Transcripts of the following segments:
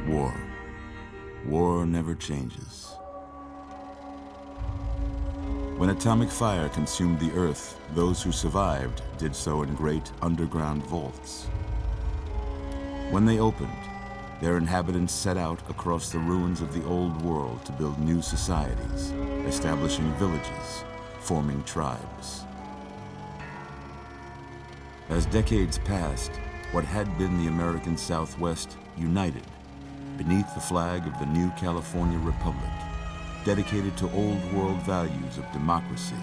War. War never changes. When atomic fire consumed the Earth, those who survived did so in great underground vaults. When they opened, their inhabitants set out across the ruins of the old world to build new societies, establishing villages, forming tribes. As decades passed, what had been the American Southwest united beneath the flag of the new California Republic, dedicated to old world values of democracy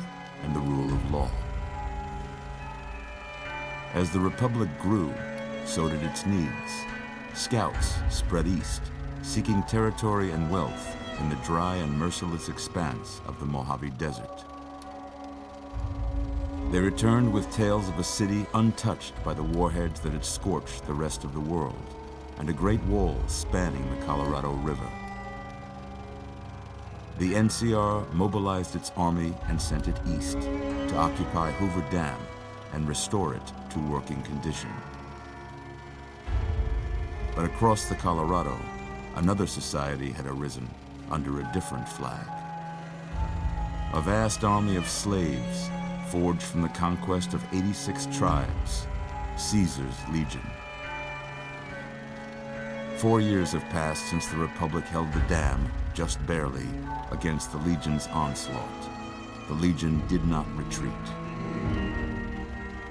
and the rule of law. As the Republic grew, so did its needs. Scouts spread east, seeking territory and wealth in the dry and merciless expanse of the Mojave Desert. They returned with tales of a city untouched by the warheads that had scorched the rest of the world, and a great wall spanning the Colorado River. The NCR mobilized its army and sent it east to occupy Hoover Dam and restore it to working condition. But across the Colorado, another society had arisen under a different flag. A vast army of slaves forged from the conquest of 86 tribes, Caesar's Legion. 4 years have passed since the Republic held the dam, just barely, against the Legion's onslaught. The Legion did not retreat.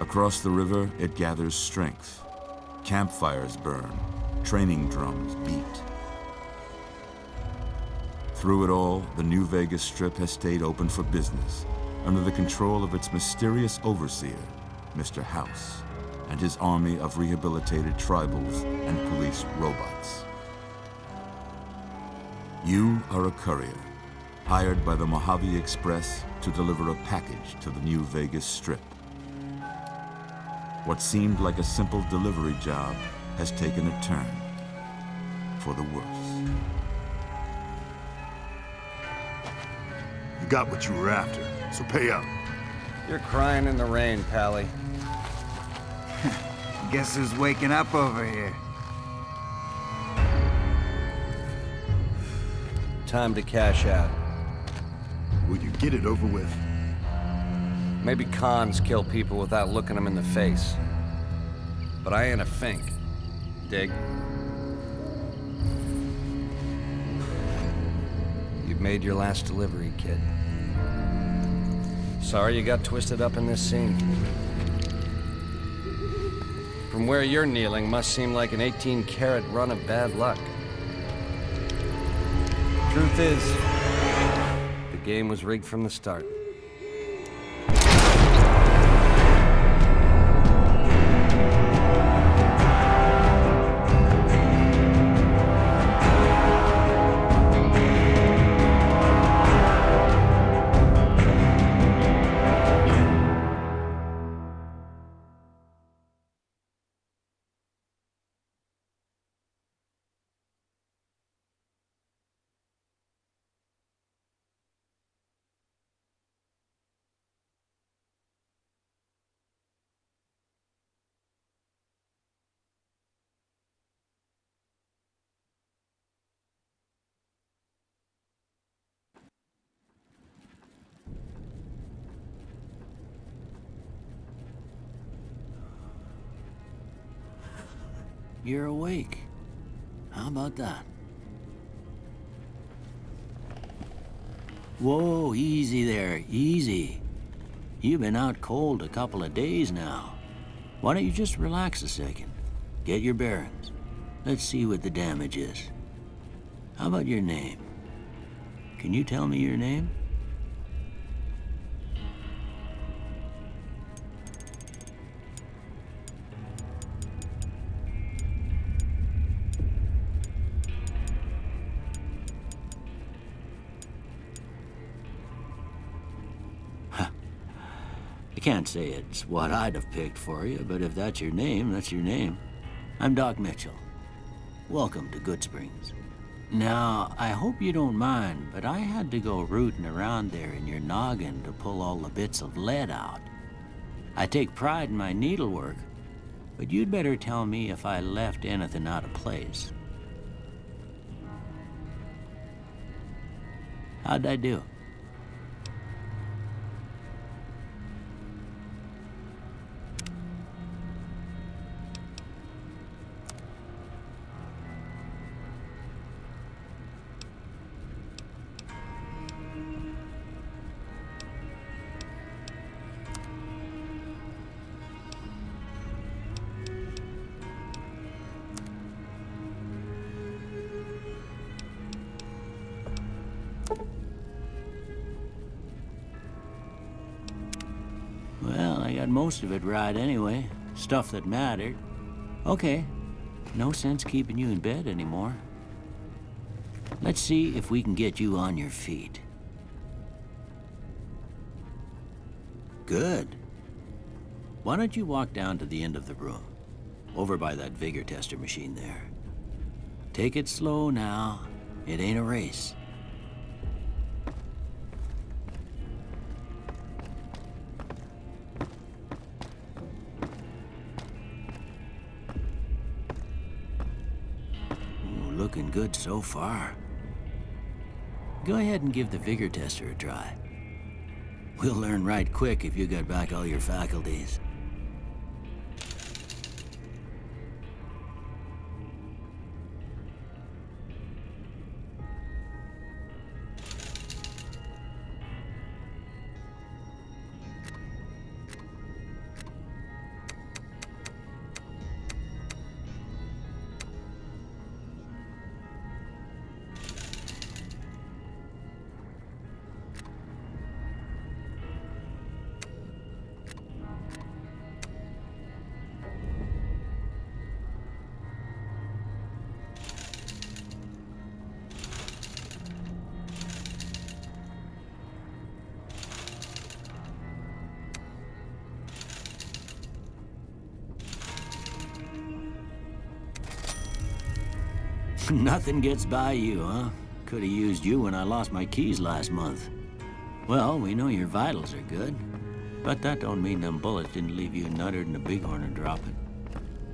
Across the river, it gathers strength. Campfires burn, training drums beat. Through it all, the new Vegas Strip has stayed open for business, under the control of its mysterious overseer, Mr. House, and his army of rehabilitated tribals and police robots. You are a courier, hired by the Mojave Express to deliver a package to the new Vegas Strip. What seemed like a simple delivery job has taken a turn for the worse. You got what you were after, so pay up. You're crying in the rain, Pally. Guess who's waking up over here? Time to cash out. Will you get it over with? Maybe cons kill people without looking them in the face. But I ain't a fink. Dig? You've made your last delivery, kid. Sorry you got twisted up in this scene. From where you're kneeling must seem like an 18-carat run of bad luck. Truth is, the game was rigged from the start. You're awake. How about that? Whoa, easy there, easy. You've been out cold a couple of days now. Why don't you just relax a second? Get your bearings. Let's see what the damage is. How about your name? Can you tell me your name? I can't say it's what I'd have picked for you, but if that's your name, that's your name. I'm Doc Mitchell. Welcome to Goodsprings. Now, I hope you don't mind, but I had to go rooting around there in your noggin to pull all the bits of lead out. I take pride in my needlework, but you'd better tell me if I left anything out of place. How'd I do? Well, I got most of it right anyway. Stuff that mattered. Okay, no sense keeping you in bed anymore. Let's see if we can get you on your feet. Good. Why don't you walk down to the end of the room, over by that vigor tester machine there. Take it slow now. It ain't a race. Looking good so far. Go ahead and give the vigor tester a try. We'll learn right quick if you got back all your faculties. Nothing gets by you, huh? Could have used you when I lost my keys last month. Well, we know your vitals are good, but that don't mean them bullets didn't leave you nuttered and a bighorn dropping.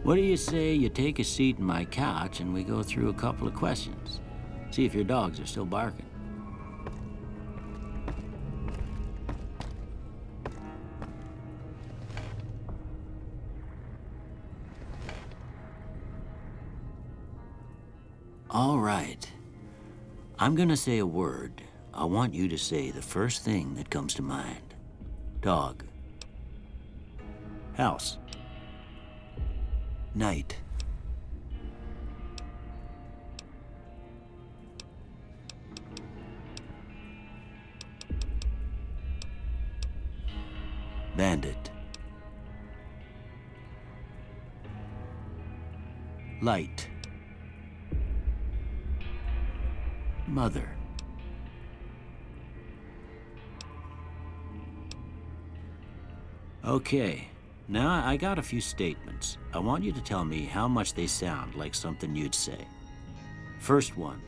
What do you say you take a seat in my couch and we go through a couple of questions? See if your dogs are still barking. All right. I'm gonna say a word. I want you to say the first thing that comes to mind. Dog. House. Night. Bandit. Light. Mother. Okay, now I got a few statements. I want you to tell me how much they sound like something you'd say. First one,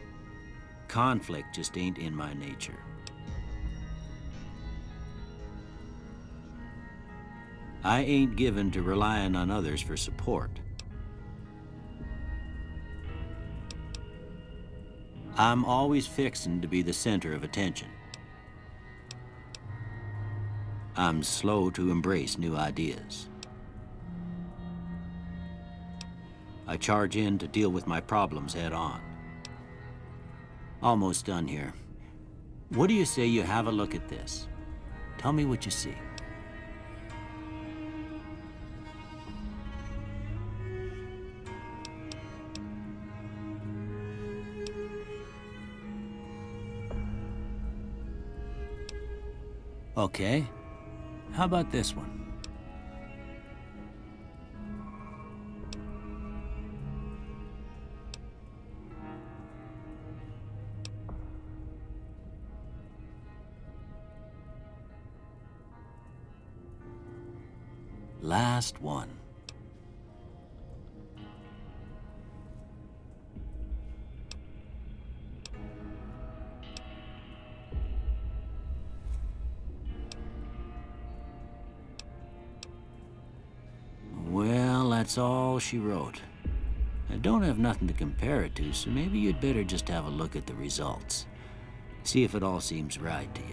conflict just ain't in my nature. I ain't given to relying on others for support. I'm always fixin' to be the center of attention. I'm slow to embrace new ideas. I charge in to deal with my problems head on. Almost done here. What do you say you have a look at this? Tell me what you see. Okay, how about this one? Last one. Well, that's all she wrote. I don't have nothing to compare it to, so maybe you'd better just have a look at the results. See if it all seems right to you.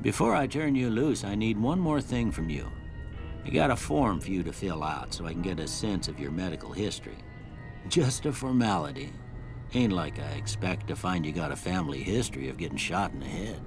Before I turn you loose, I need one more thing from you. I got a form for you to fill out so I can get a sense of your medical history. Just a formality. Ain't like I expect to find you got a family history of getting shot in the head.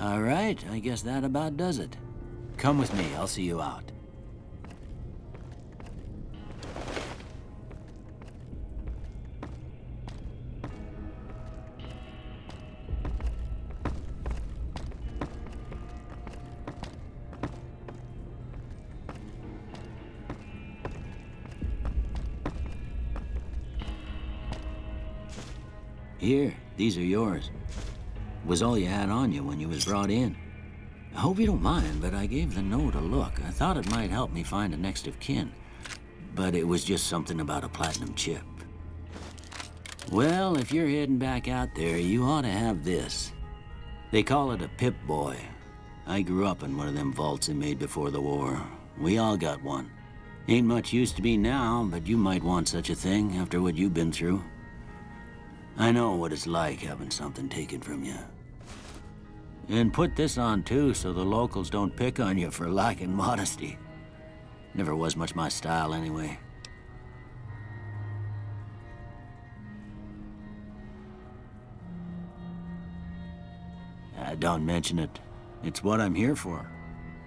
All right, I guess that about does it. Come with me, I'll see you out. Here, these are yours. Was all you had on you when you was brought in. I hope you don't mind, but I gave the note a look. I thought it might help me find a next of kin, but it was just something about a platinum chip. Well, if you're heading back out there, you ought to have this. They call it a Pip-Boy. I grew up in one of them vaults they made before the war. We all got one. Ain't much use to me now, but you might want such a thing after what you've been through. I know what it's like having something taken from you. And put this on too, so the locals don't pick on you for lacking modesty. Never was much my style anyway. Don't mention it. It's what I'm here for.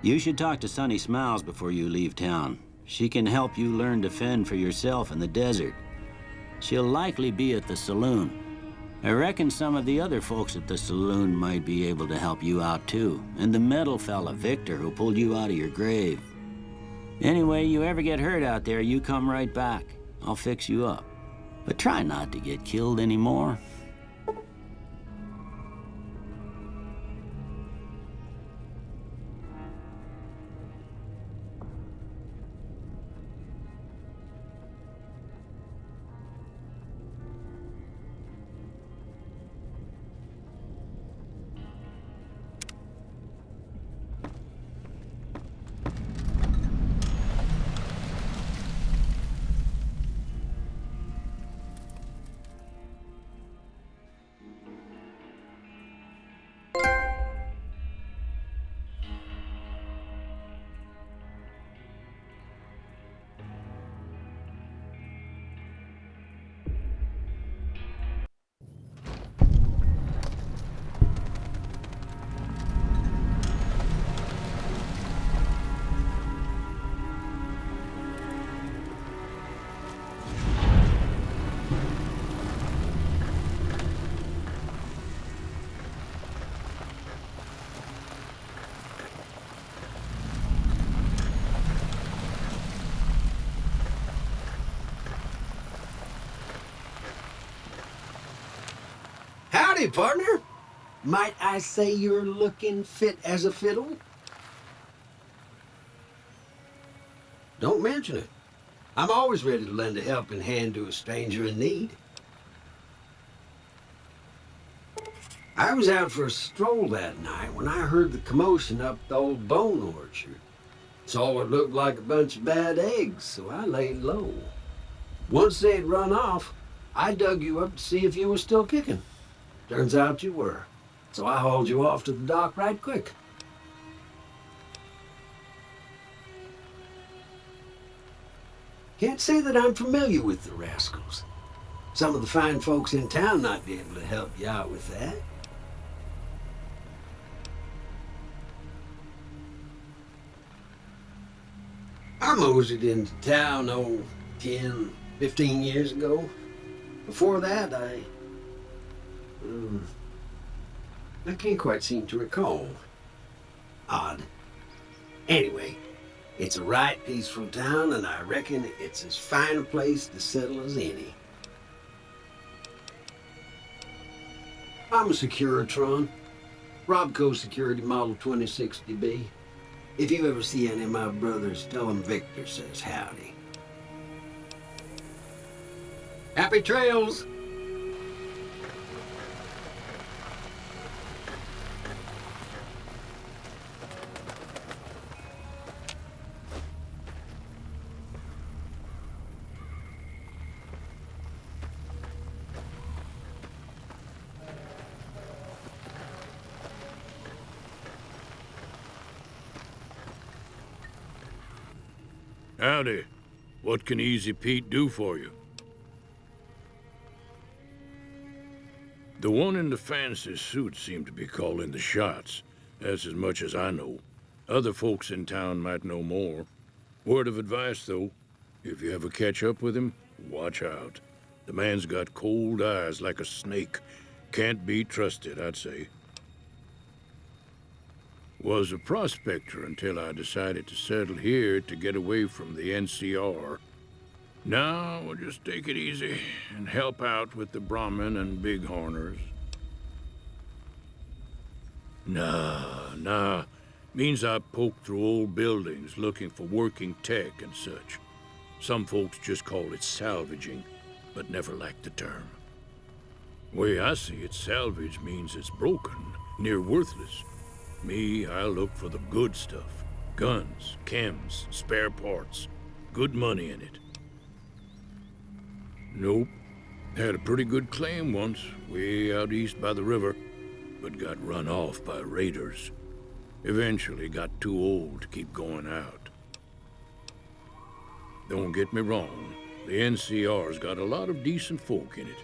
You should talk to Sunny Smiles before you leave town. She can help you learn to fend for yourself in the desert. She'll likely be at the saloon. I reckon some of the other folks at the saloon might be able to help you out too. And the metal fella, Victor, who pulled you out of your grave. Anyway, you ever get hurt out there, you come right back. I'll fix you up. But try not to get killed anymore. Howdy, partner. Might I say you're looking fit as a fiddle? Don't mention it. I'm always ready to lend a helping hand to a stranger in need. I was out for a stroll that night when I heard the commotion up the old bone orchard. Saw what looked like a bunch of bad eggs, so I laid low. Once they'd run off, I dug you up to see if you were still kicking. Turns out you were, so I hauled you off to the dock right quick. Can't say that I'm familiar with the rascals. Some of the fine folks in town might be able to help you out with that. I moseyed into town, 10, 15 years ago. Before that, I can't quite seem to recall. Odd. Anyway, it's a right peaceful town, and I reckon it's as fine a place to settle as any. I'm a Securitron. Robco Security Model 2060B. If you ever see any of my brothers, tell them Victor says howdy. Happy trails! Howdy. What can Easy Pete do for you? The one in the fancy suit seemed to be calling the shots. That's as much as I know. Other folks in town might know more. Word of advice, though. If you ever catch up with him, watch out. The man's got cold eyes like a snake. Can't be trusted, I'd say. Was a prospector until I decided to settle here to get away from the NCR. Now, we'll just take it easy and help out with the Brahmin and Bighorners. Nah. Means I poke through old buildings looking for working tech and such. Some folks just call it salvaging, but never liked the term. Way I see it, salvage means it's broken, near worthless. Me, I look for the good stuff. Guns, chems, spare parts. Good money in it. Nope. Had a pretty good claim once, way out east by the river, but got run off by raiders. Eventually got too old to keep going out. Don't get me wrong, the NCR's got a lot of decent folk in it.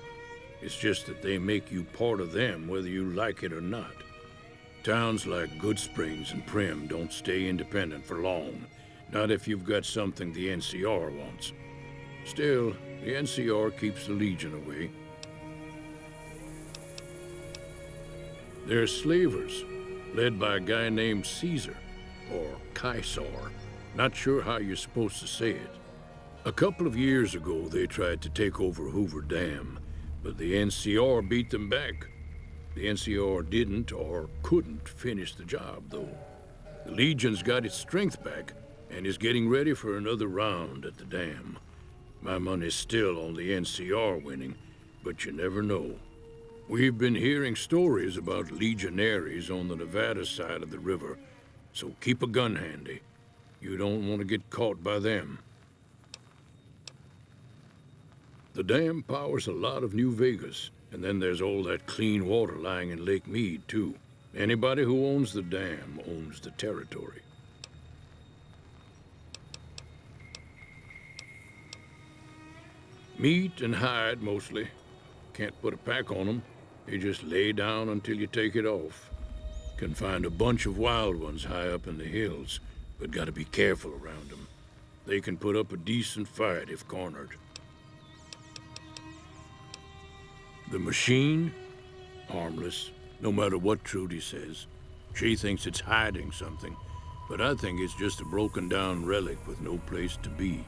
It's just that they make you part of them whether you like it or not. Towns like Goodsprings and Prim don't stay independent for long. Not if you've got something the NCR wants. Still, the NCR keeps the Legion away. They're slavers, led by a guy named Caesar, or Caesar. Not sure how you're supposed to say it. A couple of years ago, they tried to take over Hoover Dam, but the NCR beat them back. The NCR didn't or couldn't finish the job, though. The Legion's got its strength back and is getting ready for another round at the dam. My money's still on the NCR winning, but you never know. We've been hearing stories about legionaries on the Nevada side of the river, so keep a gun handy. You don't want to get caught by them. The dam powers a lot of New Vegas. And then there's all that clean water lying in Lake Mead, too. Anybody who owns the dam owns the territory. Meat and hide, mostly. Can't put a pack on them. They just lay down until you take it off. Can find a bunch of wild ones high up in the hills, but gotta be careful around them. They can put up a decent fight if cornered. The machine? Harmless, no matter what Trudy says. She thinks it's hiding something, but I think it's just a broken down relic with no place to be.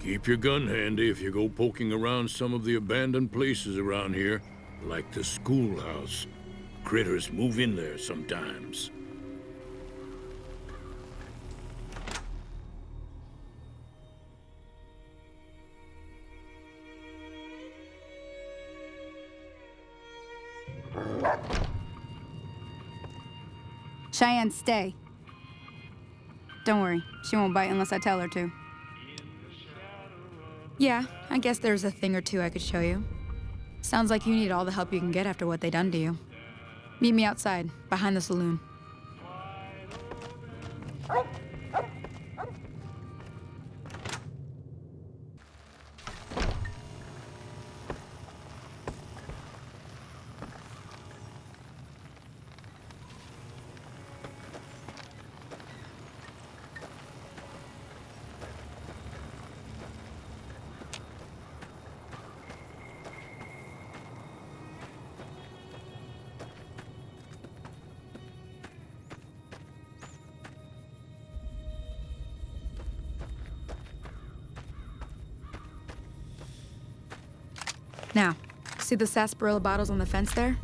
Keep your gun handy if you go poking around some of the abandoned places around here, like the schoolhouse. Critters move in there sometimes. Cheyenne, stay. Don't worry, she won't bite unless I tell her to. Yeah, I guess there's a thing or two I could show you. Sounds like you need all the help you can get after what they done to you. Meet me outside, behind the saloon. Now, see the sarsaparilla bottles on the fence there?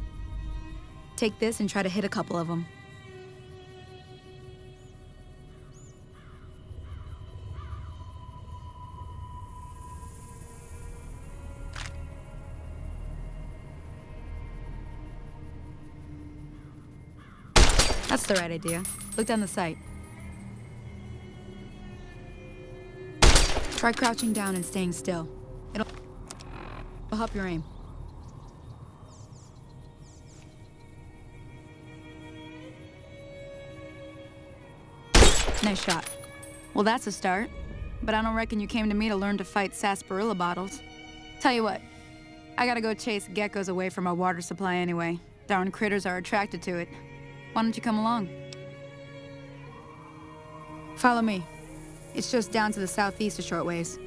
Take this and try to hit a couple of them. That's the right idea. Look down the sight. Try crouching down and staying still. It'll help your aim. Nice shot. Well, that's a start. But I don't reckon you came to me to learn to fight sarsaparilla bottles. Tell you what, I gotta go chase geckos away from our water supply anyway. Darn critters are attracted to it. Why don't you come along? Follow me. It's just down to the southeast a short ways.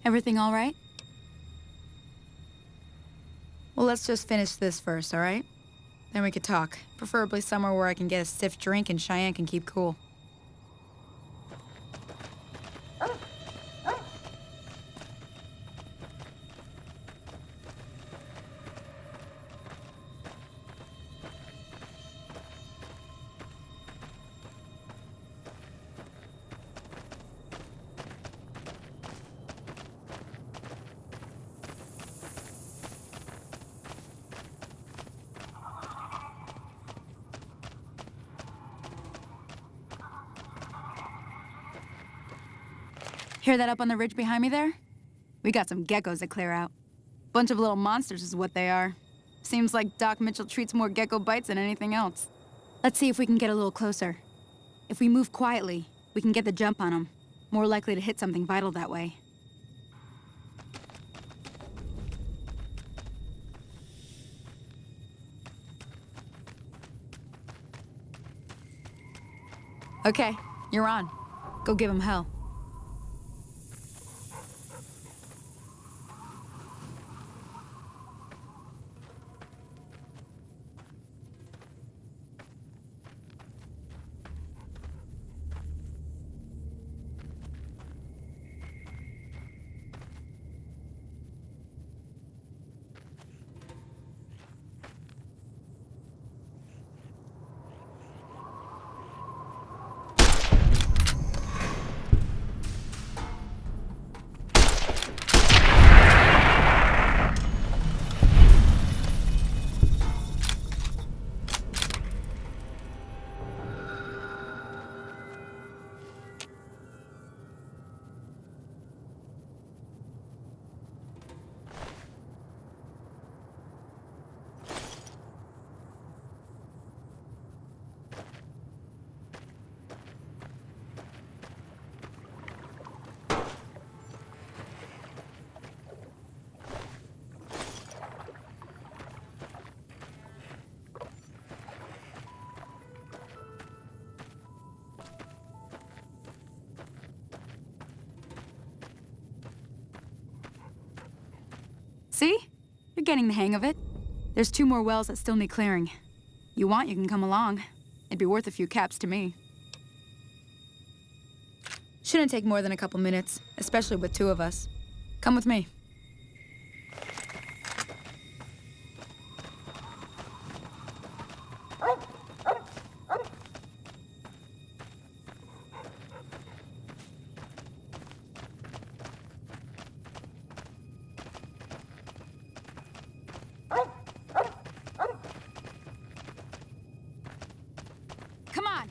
Everything all right? Well, let's just finish this first, all right? Then we could talk. Preferably somewhere where I can get a stiff drink and Cheyenne can keep cool. Hear that up on the ridge behind me there? We got some geckos to clear out. Bunch of little monsters is what they are. Seems like Doc Mitchell treats more gecko bites than anything else. Let's see if we can get a little closer. If we move quietly, we can get the jump on them. More likely to hit something vital that way. Okay, you're on. Go give them hell. See? You're getting the hang of it. There's 2 more wells that still need clearing. You want, you can come along. It'd be worth a few caps to me. Shouldn't take more than a couple minutes, especially with 2 of us. Come with me. Come on!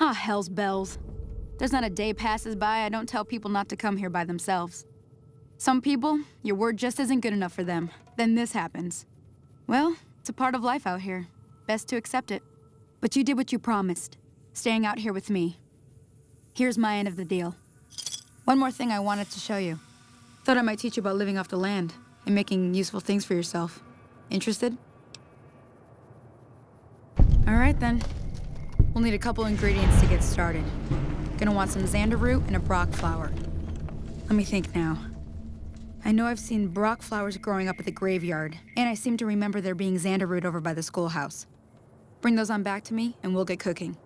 Ah, hell's bells. There's not a day passes by I don't tell people not to come here by themselves. Some people, your word just isn't good enough for them. Then this happens. Well, it's a part of life out here. Best to accept it. But you did what you promised, staying out here with me. Here's my end of the deal. One more thing I wanted to show you. Thought I might teach you about living off the land and making useful things for yourself. Interested? All right, then. We'll need a couple ingredients to get started. Gonna want some xander root and a brock flower. Let me think now. I know I've seen brock flowers growing up at the graveyard, and I seem to remember there being xander root over by the schoolhouse. Bring those on back to me, and we'll get cooking.